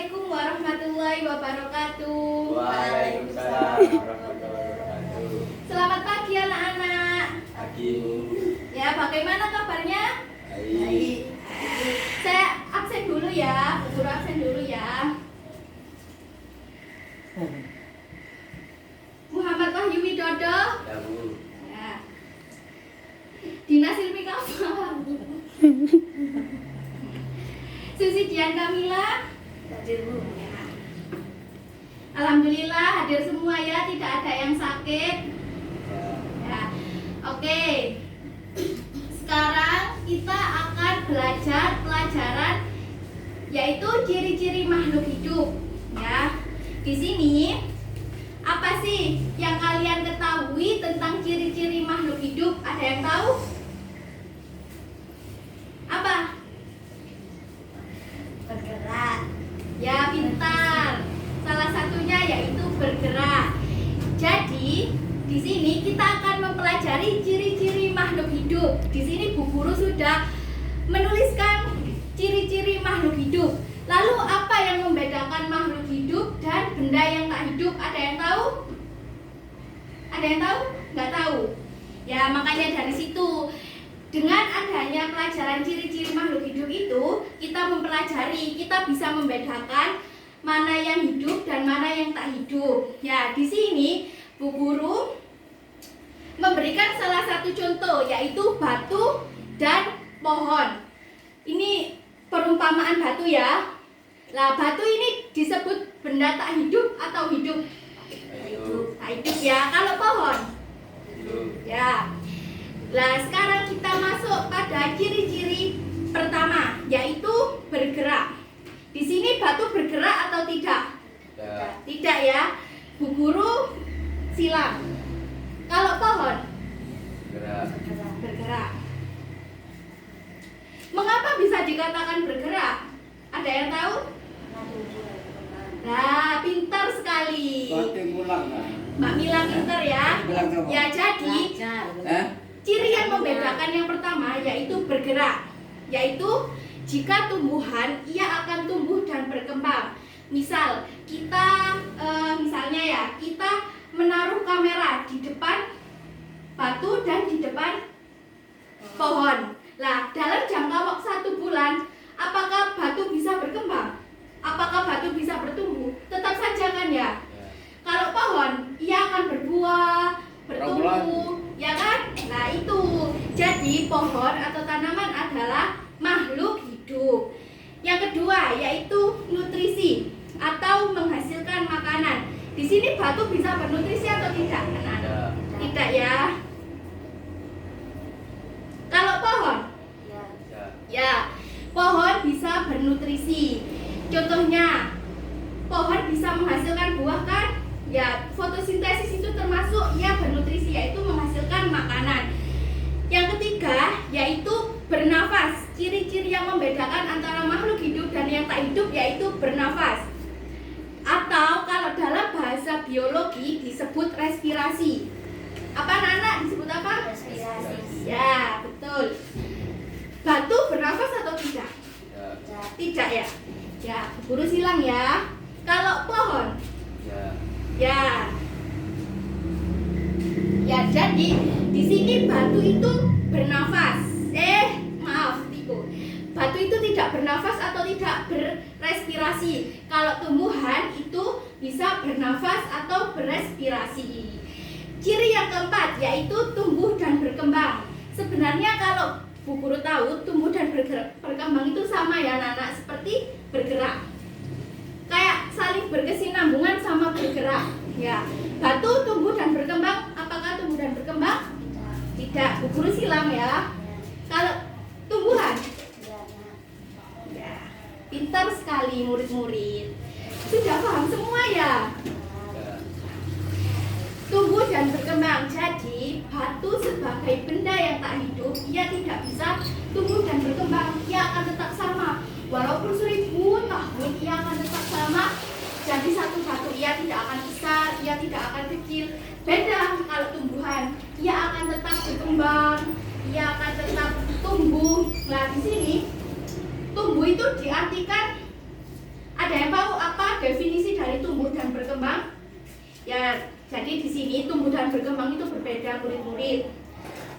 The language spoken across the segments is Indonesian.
Assalamualaikum warahmatullahi wabarakatuh. Waalaikumsalam warahmatullahi wabarakatuh. Selamat pagi anak-anak. Pagi Bu. Ya, bagaimana kabarnya? Baik. Saya absen dulu ya, guru absen dulu ya. Muhammad Wahyu Widodo. Ya Bu. Ya. Dina Silmi Kamal. Susi Dian Kamila. Hadir Bu. Ya. Alhamdulillah hadir semua ya, tidak ada yang sakit. Ya. Ya. Oke. Sekarang kita akan belajar pelajaran yaitu ciri-ciri makhluk hidup. Ya. Di sini apa sih yang kalian ketahui tentang ciri-ciri makhluk hidup? Ada yang tahu? Apa? Bergerak. Ya, pintar. Salah satunya yaitu bergerak. Jadi, di sini kita akan mempelajari ciri-ciri makhluk hidup. Di sini Bu Guru sudah menuliskan ciri-ciri makhluk hidup. Lalu apa yang membedakan makhluk hidup dan benda yang tak hidup? Ada yang tahu? Ada yang tahu? Nggak tahu. Ya, makanya dari situ dengan adanya pelajaran ciri-ciri makhluk hidup itu, kita mempelajari, kita bisa membedakan mana yang hidup dan mana yang tak hidup. Ya, di sini Bu Guru memberikan salah satu contoh yaitu batu dan pohon. Ini perumpamaan batu ya. Nah, batu ini disebut benda tak hidup atau hidup? Hidup. Tak hidup ya. Kalau pohon? Hidup. Ya. Nah, sekarang kita masuk pada ciri-ciri pertama yaitu bergerak. Di sini batu bergerak atau tidak? Ya. Tidak ya. Bu Guru silang. Kalau pohon? Gerak. Bergerak. Mengapa bisa dikatakan bergerak? Ada yang tahu? Nah, pintar sekali. Mbak Mila pintar ya. Ya, jadi ciri yang membedakan yang pertama yaitu bergerak. Yaitu jika tumbuhan ia akan tumbuh dan berkembang. Misal kita misalnya ya, kita menaruh kamera di depan batu dan di depan pohon. Nah, dalam jangka waktu 1 bulan, apakah batu bisa berkembang? Apakah batu bisa bertumbuh? Tetap saja kan ya. Kalau pohon, ia akan berbuah, bertumbuh, ya kan? Nah, itu. Jadi pohon atau tanaman adalah makhluk hidup. Yang kedua yaitu nutrisi atau menghasilkan makanan. Di sini batu bisa bernutrisi atau tidak? Ya. Tidak ya. Kalau pohon? Ya. Ya, pohon bisa bernutrisi. Contohnya, pohon bisa menghasilkan buah kan? Ya, fotosintesis itu termasuk ya bernutrisi, yaitu menghasilkan makanan. Yang ketiga yaitu bernafas. Ciri-ciri yang membedakan antara makhluk hidup dan yang tak hidup yaitu bernafas. Atau kalau dalam bahasa biologi disebut respirasi. Apa anak-anak disebut apa? Respirasi. Ya, betul. Batu bernafas atau tidak? Ya. Tidak ya. Ya, guru silang ya. Kalau pohon? Ya. Ya. Ya, jadi di sini batu itu bernafas. Maaf, tipu. Batu itu tidak bernafas atau tidak berrespirasi. Kalau tumbuhan itu bisa bernafas atau berrespirasi. Ciri yang keempat yaitu tumbuh dan berkembang. Sebenarnya kalau Bu Guru tahu tumbuh dan berkembang itu sama ya anak-anak, seperti bergerak. Kayak saling berkesinambungan sama bergerak. Ya, batu tumbuh dan berkembang. Apakah tumbuh dan berkembang? Tidak. Bu Guru silang ya. Kalau tumbuhan? Ya, pintar sekali murid-murid. Sudah paham semua ya? Ya. Tumbuh dan berkembang. Jadi batu sebagai benda yang tak hidup, ia tidak bisa tumbuh dan berkembang. Ia akan tetap sama. Walaupun 1000 tahun, ia akan tetap sama. Jadi satu batu ia tidak akan besar, ia tidak akan kecil. Beda kalau tumbuhan, ia akan tetap berkembang, ia akan tetap tumbuh. Nah, di sini tumbuh itu diartikan ada yang tahu apa definisi dari tumbuh dan berkembang? Ya, jadi di sini tumbuh dan berkembang itu berbeda murid-murid.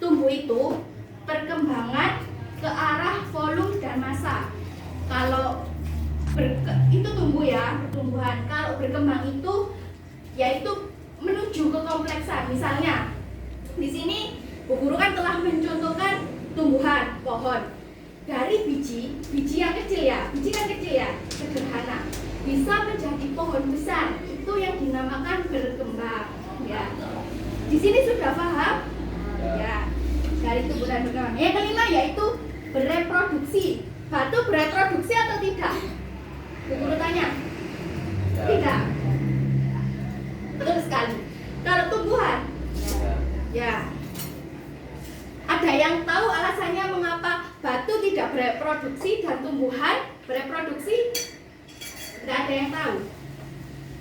Tumbuh itu perkembangan ke arah volume dan massa. Kalau itu tumbuh ya, pertumbuhan. Kalau berkembang itu yaitu menuju ke kompleksan. Misalnya di sini Bu Guru kan telah mencontohkan tumbuhan pohon dari biji yang kecil ya, biji kan kecil ya, sederhana, bisa menjadi pohon besar. Itu yang dinamakan berkembang. Ya, di sini sudah paham? Ya, dari tumbuh dan berkembang. Yang kelima yaitu bereproduksi. Batu bereproduksi atau tidak? Bu Guru tanya. Tidak. Betul sekali. Kalau tumbuhan, ya. Ada yang tahu alasannya mengapa batu tidak bereproduksi dan tumbuhan bereproduksi? Tidak ada yang tahu.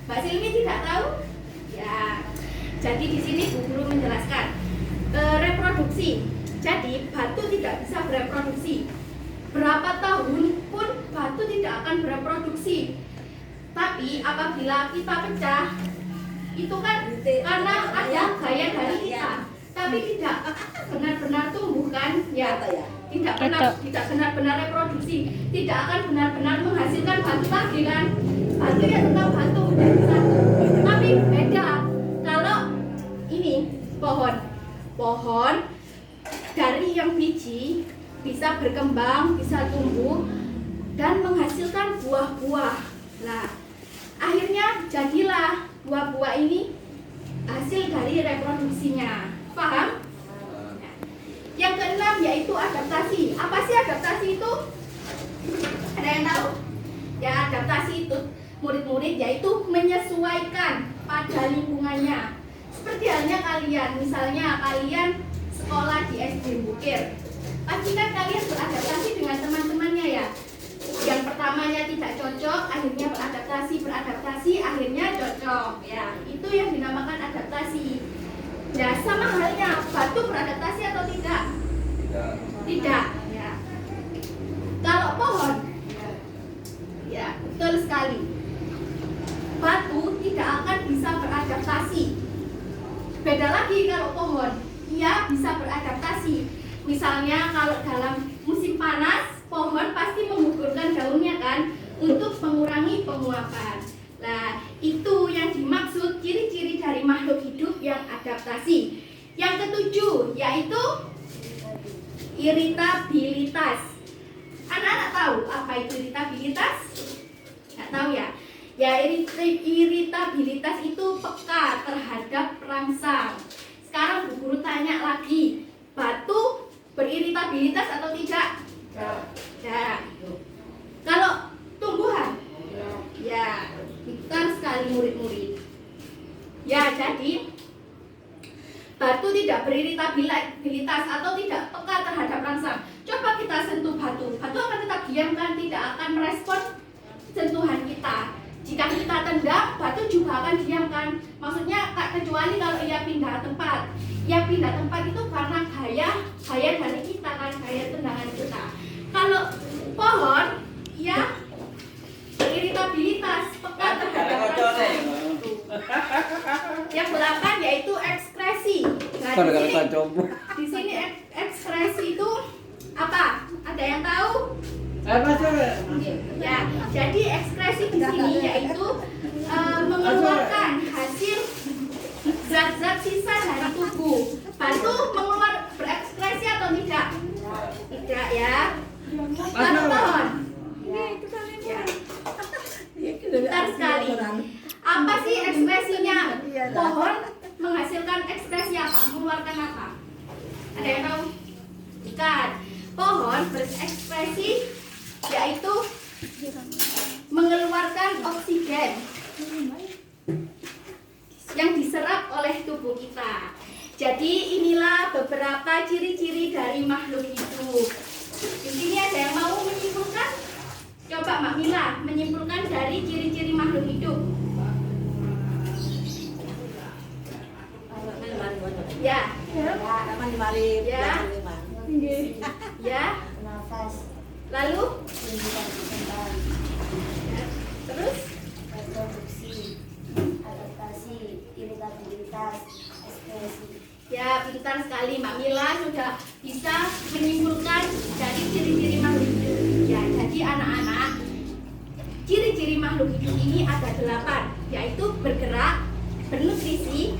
Mbak Silmi tidak tahu? Ya. Jadi di sini Bu Guru menjelaskan reproduksi. Jadi batu tidak bisa bereproduksi. Berapa tahun pun batu tidak akan bereproduksi. Tapi apabila kita pecah, itu kan karena ada gaya dari kita, tapi tidak benar-benar tumbuh kan? Ya, tidak benar-benar reproduksi, tidak akan benar-benar menghasilkan batu lagi kan? Batu ya tetap batu dari satu. Tapi beda kalau ini pohon dari yang biji bisa berkembang, bisa tumbuh dan menghasilkan buah-buah. Nah, akhirnya jadilah buah-buah ini hasil dari reproduksinya. Paham? Yang keenam yaitu adaptasi. Apa sih adaptasi itu? Ada yang tahu? Ya, adaptasi itu murid-murid yaitu menyesuaikan pada lingkungannya. Seperti halnya kalian, misalnya kalian sekolah di SD Bukir. Pasti kan kalian beradaptasi dengan teman-temannya ya. Yang pertamanya tidak cocok, akhirnya beradaptasi, akhirnya cocok. Ya, itu yang dinamakan adaptasi. Ya, sama halnya batu beradaptasi atau tidak? Tidak. Ya. Kalau pohon, ya betul sekali. Batu tidak akan bisa beradaptasi. Beda lagi kalau pohon, ia bisa beradaptasi. Misalnya kalau dalam musim panas, pohon pasti menggugurkan daunnya kan untuk mengurangi penguapan. Nah, itu yang dimaksud ciri-ciri dari makhluk hidup yang adaptasi. Yang ketujuh yaitu iritabilitas. Anak-anak tahu apa itu iritabilitas? Nggak tahu ya? Ya, iritabilitas itu peka terhadap rangsang. Sekarang Bu Guru tanya lagi, batu beriritabilitas atau tidak? Ya. Kalau tumbuhan? Ya, betul sekali murid-murid. Ya, jadi batu tidak beriritabilitas atau tidak peka terhadap rangsang. Coba kita sentuh batu, batu akan tetap diam kan, tidak akan merespon sentuhan kita. Jika kita tendang, batu juga akan diam kan. Maksudnya kecuali kalau ia pindah tempat. Ia pindah tempat itu karena gaya dari kita kan, gaya tendangan kita. Kalau pohon, ya beriritabilitas, peka terhadap rangsang. Yang belakan yaitu ekspresi. Nah, di sini ekspresi itu apa? Ada yang tahu? Ya, jadi ekspresi di sini yaitu mengeluarkan hasil zat-zat sisa dari tubuh. Batu berekspresi atau tidak? Tidak ya. Kalau pohon? Ya. Pintar sekali. Apa sih ekspresinya? Pohon menghasilkan ekspresi apa? Mengeluarkan apa? Ada yang tahu? Bukan. Pohon berekspresi yaitu mengeluarkan oksigen yang diserap oleh tubuh kita. Jadi inilah beberapa ciri-ciri dari makhluk hidup. Di sini ada yang mau menyimpulkan? Coba Mbak Mila menyimpulkan dari ciri-ciri makhluk hidup. Ya. Ya. Lalu? Terus? sekali. Mbak Mila sudah bisa menyimpulkan dari ciri-ciri makhluk hidup. Ya, jadi anak-anak, ciri-ciri makhluk hidup ini ada 8, yaitu bergerak, bernutrisi,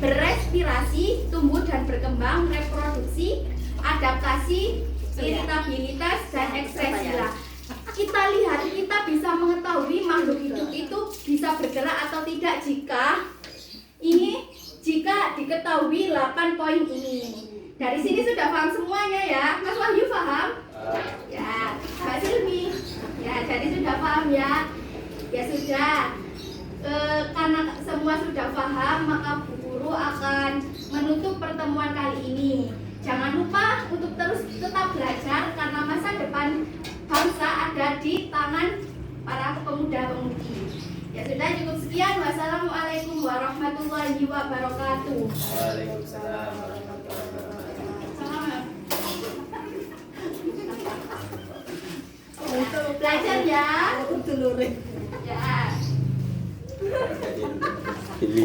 berrespirasi, tumbuh dan berkembang, reproduksi, adaptasi, iritabilitas, dan ekspresi. Kita lihat, kita bisa mengetahui makhluk hidup itu bisa bergerak atau tidak jika diketahui 8 poin ini. Dari sini sudah paham semuanya ya, Mas Wahyu paham? Ya, Mbak Silmi. Ya, jadi sudah paham ya. Ya sudah. Karena semua sudah paham, maka Bu Guru akan menutup pertemuan kali ini. Jangan lupa untuk terus tetap belajar karena masa depan bangsa ada di tangan para pemuda-pemudi. Ya sudah, cukup sekian. Wassalamualaikum warahmatullahi wabarakatuh. Waalaikumsalam warahmatullahi wabarakatuh. Belajar ya. Ya. Jadi,